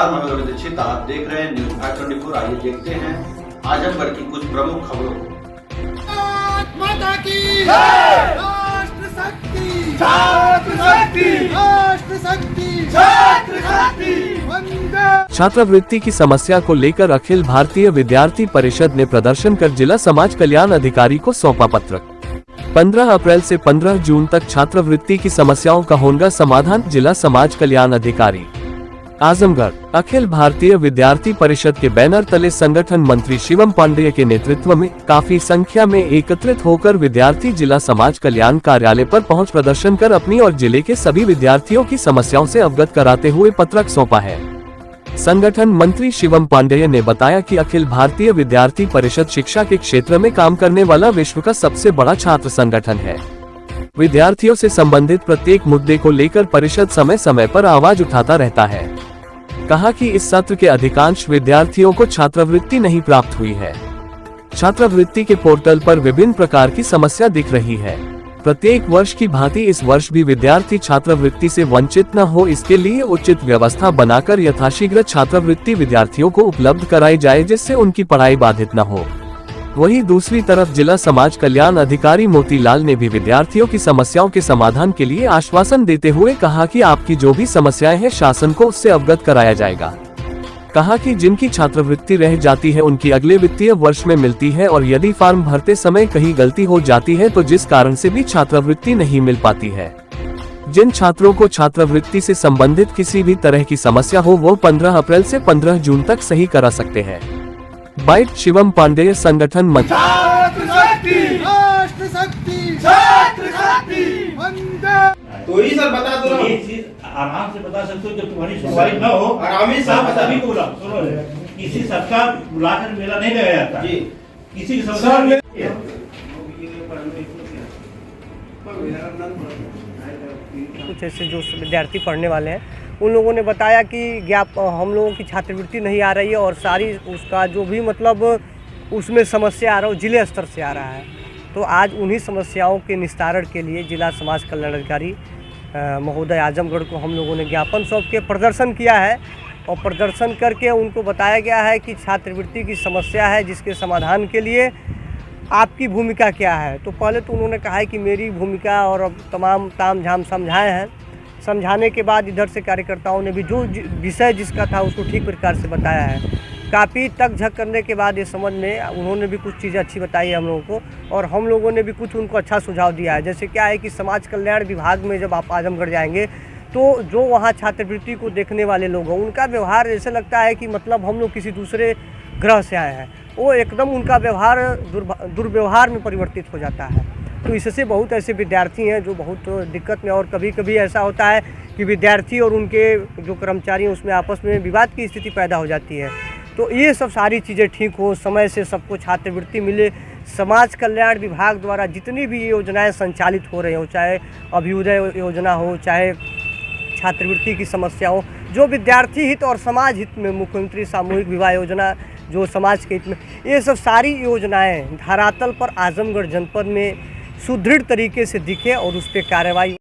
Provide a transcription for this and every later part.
नमस्कार, मैं रवि दीक्षित। आप देख रहे हैं न्यूज 524। आइए देखते हैं आजमगढ़ की कुछ प्रमुख खबरों को। माता की राष्ट्र शक्ति, छात्र शक्ति, राष्ट्र शक्ति, छात्र शक्ति, वंदे। छात्रवृत्ति की समस्या को लेकर अखिल भारतीय विद्यार्थी परिषद ने प्रदर्शन कर जिला समाज कल्याण अधिकारी को सौंपा पत्र। 15 अप्रैल से 15 जून तक छात्रवृत्ति की समस्याओं का होगा समाधान। जिला समाज कल्याण अधिकारी आजमगढ़। अखिल भारतीय विद्यार्थी परिषद के बैनर तले संगठन मंत्री शिवम पांडेय के नेतृत्व में काफी संख्या में एकत्रित होकर विद्यार्थी जिला समाज कल्याण कार्यालय पर पहुंच प्रदर्शन कर अपनी और जिले के सभी विद्यार्थियों की समस्याओं से अवगत कराते हुए पत्रक सौंपा है। संगठन मंत्री शिवम पांडेय ने बताया कि अखिल भारतीय विद्यार्थी परिषद शिक्षा के क्षेत्र में काम करने वाला विश्व का सबसे बड़ा छात्र संगठन है। विद्यार्थियों से संबंधित प्रत्येक मुद्दे को लेकर परिषद समय समय पर आवाज उठाता रहता है। कहा कि इस सत्र के अधिकांश विद्यार्थियों को छात्रवृत्ति नहीं प्राप्त हुई है। छात्रवृत्ति के पोर्टल पर विभिन्न प्रकार की समस्या दिख रही है। प्रत्येक वर्ष की भांति इस वर्ष भी विद्यार्थी छात्रवृत्ति से वंचित न हो, इसके लिए उचित व्यवस्था बनाकर यथाशीघ्र छात्रवृत्ति विद्यार्थियों को उपलब्ध कराई जाए, जिससे उनकी पढ़ाई बाधित न हो। वहीं दूसरी तरफ जिला समाज कल्याण अधिकारी मोतीलाल ने भी विद्यार्थियों की समस्याओं के समाधान के लिए आश्वासन देते हुए कहा कि आपकी जो भी समस्याएं हैं शासन को उससे अवगत कराया जाएगा। कहा कि जिनकी छात्रवृत्ति रह जाती है उनकी अगले वित्तीय वर्ष में मिलती है, और यदि फॉर्म भरते समय कहीं गलती हो जाती है तो जिस कारण से भी छात्रवृत्ति नहीं मिल पाती है। जिन छात्रों को छात्रवृत्ति से संबंधित किसी भी तरह की समस्या हो वो 15 अप्रैल से 15 जून तक सही करा सकते हैं। बाइट शिवम पांडेय, संगठन मंत्री। छात्र शक्ति, राष्ट्र शक्ति, छात्र शक्ति, वंदे। तो ही सर बता दो ना, ये चीज आराम से बता सकते हो। जब तुम्हारी सुनवाई न हो, आराम से बता। सभी को बुला, सुनो, किसी सबका बुलाकर मेला नहीं लगाया जाता जी। किसी की समस्या कुछ ऐसे जो विद्यार्थी पढ़ने वाले हैं उन लोगों ने बताया कि हम लोगों की छात्रवृत्ति नहीं आ रही है, और सारी उसका जो भी मतलब उसमें समस्या आ रहा है जिले स्तर से आ रहा है। तो आज उन्हीं समस्याओं के निस्तारण के लिए जिला समाज कल्याण अधिकारी महोदय आजमगढ़ को हम लोगों ने ज्ञापन सौंप के प्रदर्शन किया है, और प्रदर्शन करके उनको बताया गया है कि छात्रवृत्ति की समस्या है जिसके समाधान के लिए आपकी भूमिका क्या है। तो पहले तो उन्होंने कहा है कि मेरी भूमिका और अब तमाम ताम झाम समझाए हैं। समझाने के बाद इधर से कार्यकर्ताओं ने भी जो विषय जिसका था उसको ठीक प्रकार से बताया है। काफ़ी तक झक करने के बाद ये समझ में उन्होंने भी कुछ चीज़ें अच्छी बताई है हम लोगों को, और हम लोगों ने भी कुछ उनको अच्छा सुझाव दिया है। जैसे क्या है कि समाज कल्याण विभाग में जब आप आजमगढ़ जाएंगे तो जो वहाँ छात्रवृत्ति को देखने वाले लोग हैं उनका व्यवहार ऐसे लगता है कि मतलब हम लोग किसी दूसरे ग्रह से आए हैं। वो एकदम उनका व्यवहार दुर्व्यवहार में परिवर्तित हो जाता है। तो इससे बहुत ऐसे विद्यार्थी हैं जो बहुत दिक्कत में, और कभी कभी ऐसा होता है कि विद्यार्थी और उनके जो कर्मचारी हैं उसमें आपस में विवाद की स्थिति पैदा हो जाती है। तो ये सब सारी चीज़ें ठीक हो, समय से सबको छात्रवृत्ति मिले। समाज कल्याण विभाग द्वारा जितनी भी योजनाएं संचालित हो रही हो, चाहे अभ्युदय योजना हो, चाहे छात्रवृत्ति की समस्या हो, जो विद्यार्थी हित और समाज हित में, मुख्यमंत्री सामूहिक विवाह योजना जो समाज के हित में, ये सब सारी योजनाएं धरातल पर आजमगढ़ जनपद में सुदृढ़ तरीके से दिखे और उस पर कार्रवाई।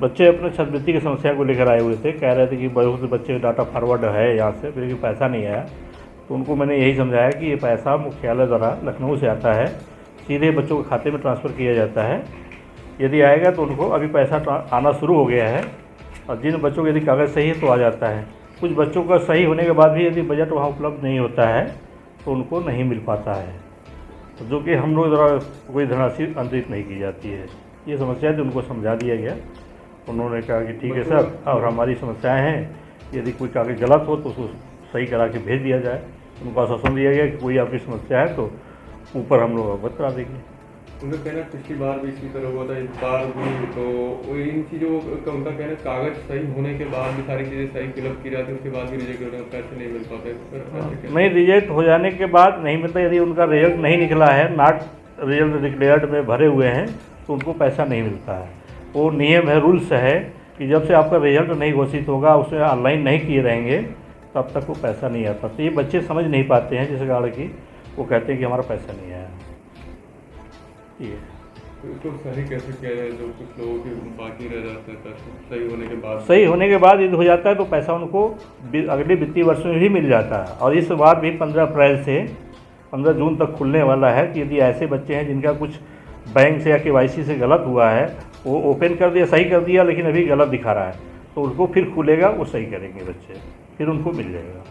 बच्चे अपने छात्रवृत्ति की समस्या को लेकर आए हुए थे। कह रहे थे कि बहुत से बच्चे डाटा फॉरवर्ड है यहाँ से, लेकिन पैसा नहीं आया। तो उनको मैंने यही समझाया कि ये पैसा मुख्यालय द्वारा लखनऊ से आता है, सीधे बच्चों के खाते में ट्रांसफ़र किया जाता है। यदि आएगा तो उनको अभी पैसा आना शुरू हो गया है, और जिन बच्चों के यदि कागज़ सही है तो आ जाता है। कुछ बच्चों का सही होने के बाद भी यदि बजट वहाँ उपलब्ध नहीं होता है तो उनको नहीं मिल पाता है, तो जो कि हम लोग द्वारा कोई धनराशि अंतरित नहीं की जाती है। ये समस्या थी, उनको समझा दिया गया। उन्होंने कहा कि ठीक है सर, और हमारी समस्याएं हैं, यदि कोई कागज गलत हो तो उसको सही करा के भेज दिया जाए। उनको आश्वासन दिया गया कि कोई आपकी समस्या है तो ऊपर हम लोग अवगत करा देंगे। उनका कहना पिछली बार भी इसी तरह हुआ था, इस बार भी। तो इन चीज़ों का उनका कहना कागज सही होने के बाद भी सारी चीज़ें सही फिलअप की जाती है, उसके बाद भी रिजेक्ट होने पैसे नहीं मिल पाते। नहीं, रिजेक्ट हो जाने के बाद नहीं मिलता। यदि उनका रिजल्ट नहीं निकला है, नॉट रिजल्ट डिक्लेयर्ड में भरे हुए हैं, तो उनको पैसा नहीं मिलता है। वो नियम है, रूल्स है कि जब से आपका रिजल्ट नहीं घोषित होगा, उसमें ऑनलाइन नहीं किए रहेंगे, तब तक वो पैसा नहीं आता। तो ये बच्चे समझ नहीं पाते हैं जिस कारण की वो कहते हैं कि हमारा पैसा नहीं आया। ये तो इसको सही कैसे किया जाए, जो कुछ लोगों के बाकी रह जाते हैं पैसे सही होने के बाद? सही होने के बाद यदि हो जाता है तो पैसा उनको अगले वित्तीय वर्ष में भी मिल जाता है। और इस बार भी 15 अप्रैल से 15 जून तक खुलने वाला है कि यदि ऐसे बच्चे हैं जिनका कुछ बैंक से या KYC से गलत हुआ है, वो ओपन कर दिया, सही कर दिया, लेकिन अभी गलत दिखा रहा है, तो उसको फिर खुलेगा, वो सही करेंगे बच्चे, फिर उनको मिल जाएगा।